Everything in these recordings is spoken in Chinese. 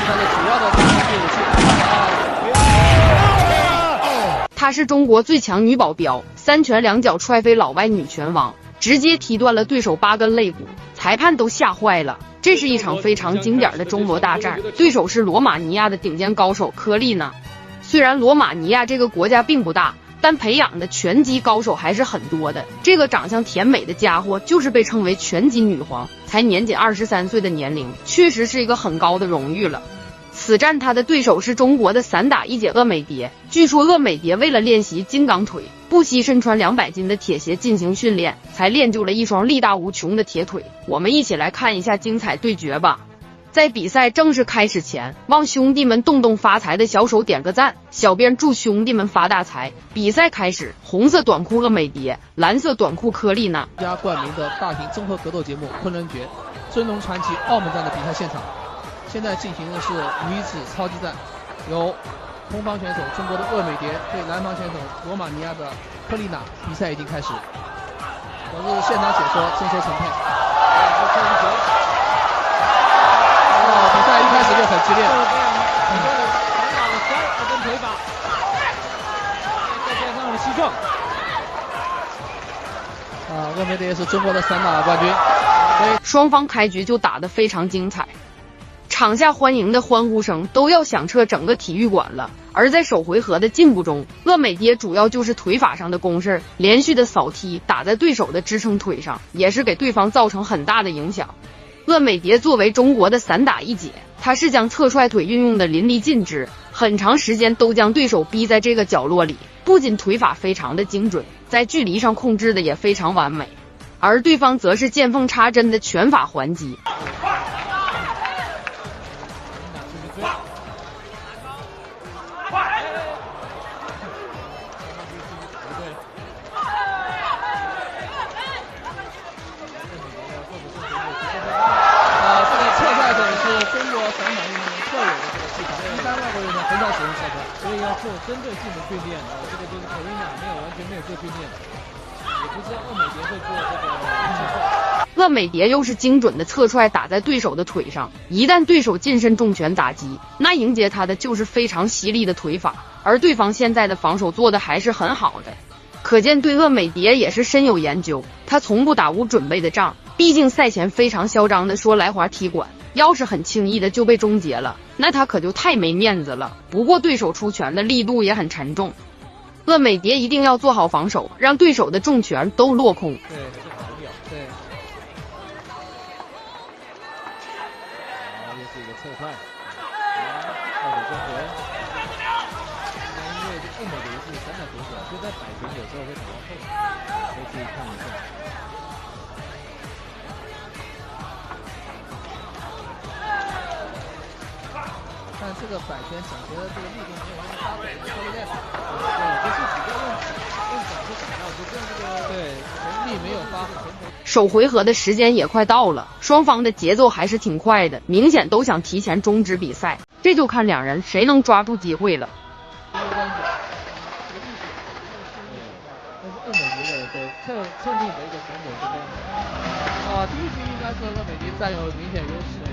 它的主要的攻击武器。她是中国最强女保镖，三拳两脚踹飞老外女拳王，直接踢断了对手8根肋骨，裁判都吓坏了。这是一场非常经典的中罗大战，对手是罗马尼亚的顶尖高手科丽娜。虽然罗马尼亚这个国家并不大，但培养的拳击高手还是很多的。这个长相甜美的家伙就是被称为拳击女皇，才年仅23岁的年龄，确实是一个很高的荣誉了。此战他的对手是中国的散打一姐鄂美蝶。据说鄂美蝶为了练习金刚腿，不惜身穿200斤的铁鞋进行训练，才练就了一双力大无穷的铁腿。我们一起来看一下精彩对决吧。在比赛正式开始前，望兄弟们动动发财的小手点个赞，小编祝兄弟们发大财。比赛开始，红色短裤鄂美蝶，蓝色短裤科丽娜。家冠名的大型综合格斗节目《昆仑决》尊龙传奇澳门站的比赛现场，现在进行的是女子超级战，由东方选手中国的鄂美蝶对南方选手罗马尼亚的科丽娜，比赛已经开始。我是现场解说，郑州陈佩。比赛一开始就很激烈，很多的散打的摔跟腿法，再加上膝撞。鄂美蝶是中国的散打冠军。双方开局就打得非常精彩，场下欢迎的欢呼声都要响彻整个体育馆了。而在首回合的进步中，鄂美蝶主要就是腿法上的攻势，连续的扫踢打在对手的支撑腿上，也是给对方造成很大的影响。鄂美蝶作为中国的散打一姐，她是将侧踹腿运用的淋漓尽致，很长时间都将对手逼在这个角落里，不仅腿法非常的精准，在距离上控制的也非常完美。而对方则是见缝插针的拳法还击。做针对性的训练，这个就是科丽娜完全没有做训练，也不知道鄂美蝶会做这个。鄂美蝶又是精准的侧踹打在对手的腿上，一旦对手近身重拳打击，那迎接他的就是非常犀利的腿法，而对方现在的防守做的还是很好的，可见对鄂美蝶也是深有研究，他从不打无准备的仗，毕竟赛前非常嚣张的说来华踢馆，要是很轻易的就被终结了，那他可就太没面子了。不过对手出拳的力度也很沉重，鄂美蝶一定要做好防守，让对手的重拳都落空。对，是跑不了。对。又是一个侧踹，后手中拳。因为这鄂美蝶是散打选手，所以在摆拳有时候会打到后手，可以注意看一下。但这个摆拳整个的这个力度没有完全发挥，对不对？对，就是比较用脚去打到，不用这个对全力没有发挥。首回合的时间也快到了，双方的节奏还是挺快的，明显都想提前终止比赛，这就看两人谁能抓住机会了。但是鄂美蝶的侧力的一个成果这边，第一局应该是鄂美蝶占有明显优势。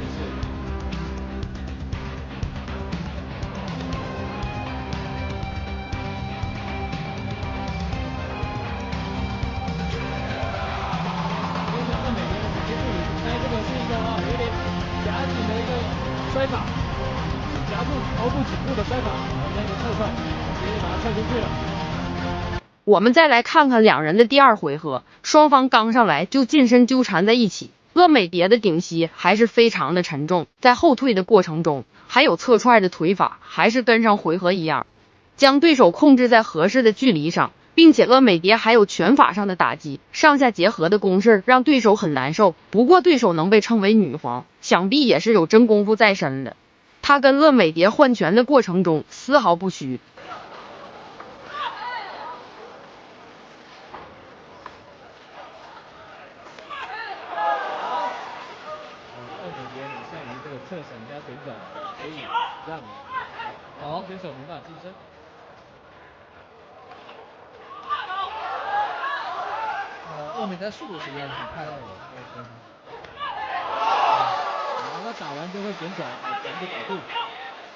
摔法，夹住头部颈部的摔法，那个侧踹，直接把它踹进去了。我们再来看看两人的第二回合，双方刚上来就近身纠缠在一起，鄂美蝶的顶膝还是非常的沉重，在后退的过程中，还有侧踹的腿法，还是跟上回合一样，将对手控制在合适的距离上，并且鄂美蝶还有拳法上的打击，上下结合的攻势让对手很难受。不过对手能被称为女皇，想必也是有真功夫在身的。他跟鄂美蝶换拳的过程中丝毫不虚。鄂美蝶很善于这个侧闪加旋转，所以让好选手没办法近身。鄂美蝶速度实际上挺快的。然后打完就会旋转转的角度。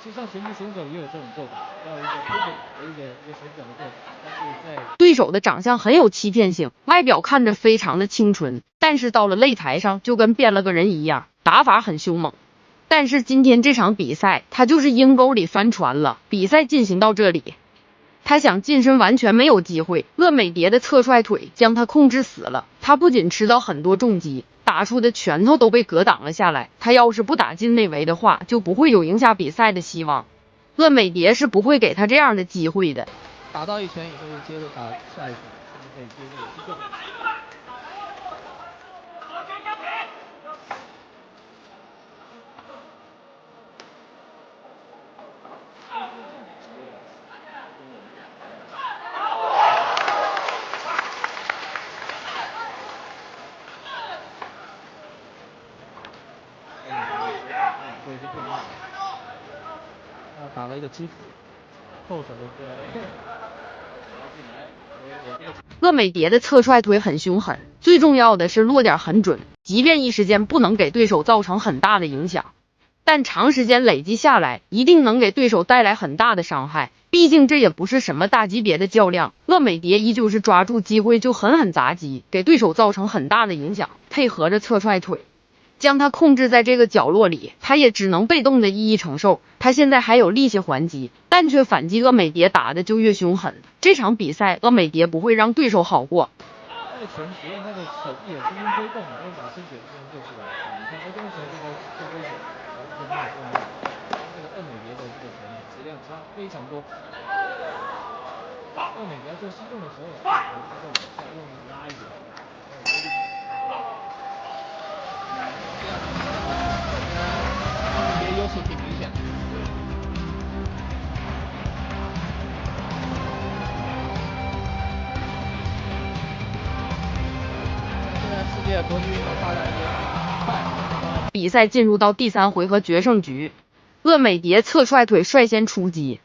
实际上，拳击选手也有这种做法，要一个旋转的做法，但是在对手的长相很有欺骗性，外表看着非常的清纯，但是到了擂台上就跟变了个人一样，打法很凶猛。但是今天这场比赛，他就是阴沟里翻船了。比赛进行到这里，他想近身完全没有机会，鄂美蝶的侧踹腿将他控制死了。他不仅吃到很多重击，打出的拳头都被格挡了下来。他要是不打进内围的话，就不会有赢下比赛的希望。鄂美蝶是不会给他这样的机会的。打到一拳以后就接着打下一拳，可以接这个击中。打了一个击腹，后手的鄂美蝶的侧踹腿很凶狠，最重要的是落点很准，即便一时间不能给对手造成很大的影响，但长时间累积下来，一定能给对手带来很大的伤害。毕竟这也不是什么大级别的较量，鄂美蝶依旧是抓住机会就狠狠砸击，给对手造成很大的影响，配合着侧踹腿将他控制在这个角落里，他也只能被动的一一承受。他现在还有力气还击，但却反击鄂美蝶打的就越凶狠。这场比赛鄂美蝶不会让对手好过。他的拳只用他的手臂有轻轻挥动，然后把身体这样做出来。你看，这个时候这个挥手，这个鄂美蝶的这个拳质量差非常多。鄂美蝶做吸动的时候，再用拉一点。也优势挺明显的。现在世界搏击运动发展也很快。比赛进入到第3回合决胜局，鄂美蝶侧踹腿率先出击，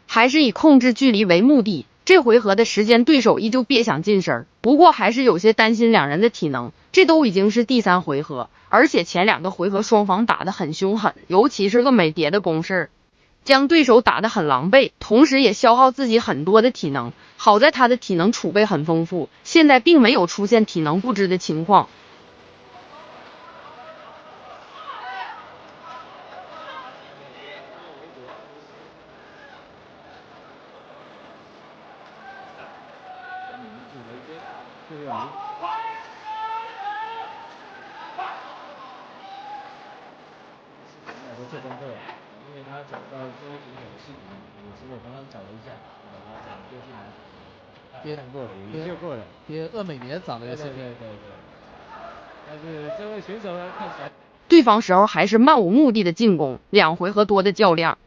还是以控制距离为目的。这回合的时间对手依旧别想近身，不过还是有些担心两人的体能。这都已经是第3回合，而且前2个回合双方打得很凶狠，尤其是鄂美蝶的攻势将对手打得很狼狈，同时也消耗自己很多的体能。好在他的体能储备很丰富，现在并没有出现体能不支的情况。做功课，因为他找到周选手的视频，其实我刚刚找了一下，把他找丢进来，看过了，研究过了，别鄂美蝶找了个视频，对。但是这位选手呢，看起来对方时候还是漫无目的的进攻，2回合多的较量，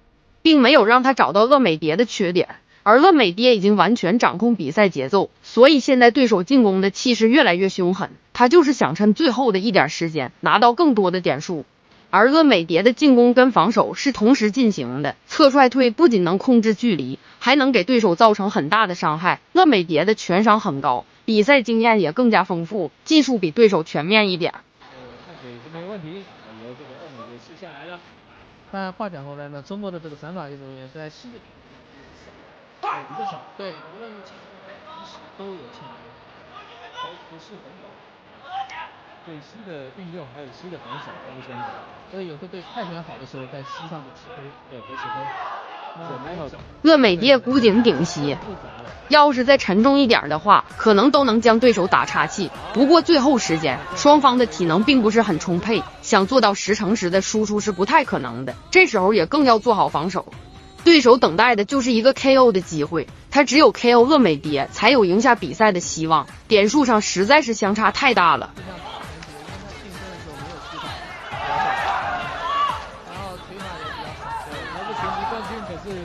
并没有让他找到鄂美蝶的缺点，而鄂美蝶已经完全掌控比赛节奏，所以现在对手进攻的气势越来越凶狠，他就是想趁最后的一点时间拿到更多的点数。而鄂美蝶的进攻跟防守是同时进行的，侧踹腿不仅能控制距离，还能给对手造成很大的伤害。鄂美蝶的拳商很高，比赛经验也更加丰富，技术比对手全面一点。看水是没问题，由这个鄂美蝶吃下来了。但话讲回来呢，中国的这个散打运动员在西的比较少，对，无论都有潜力，不是很有。对西的运用还有西的防守都是相同，所以有时候对泰拳好的时候，在西上就吃亏，对，会吃亏。鄂美蝶孤顶顶膝，要是再沉重一点的话，可能都能将对手打岔气。不过最后时间，双方的体能并不是很充沛，想做到10×10的输出是不太可能的。这时候也更要做好防守。对手等待的就是一个 KO 的机会，他只有 KO 鄂美蝶才有赢下比赛的希望。点数上实在是相差太大了。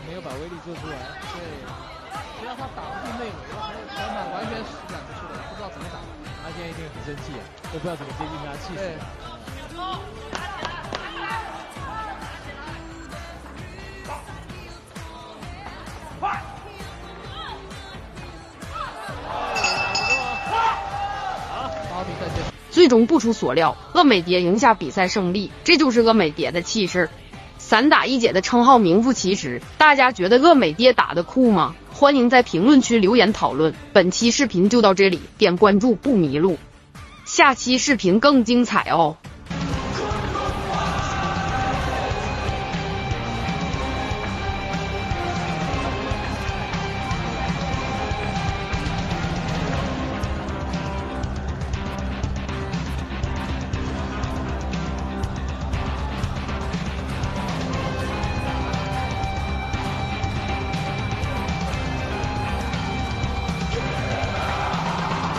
没有把威力做出来，对，只要他打不进内围，拳法完全施展不出来，不知道怎么打。他现在一定很生气啊，都不知道怎么接近他，气死了。最最终不出所料，鄂美蝶赢下比赛胜利，这就是鄂美蝶的气势。散打一姐的称号名副其实，大家觉得鄂美蝶打得酷吗？欢迎在评论区留言讨论。本期视频就到这里，点关注不迷路，下期视频更精彩哦。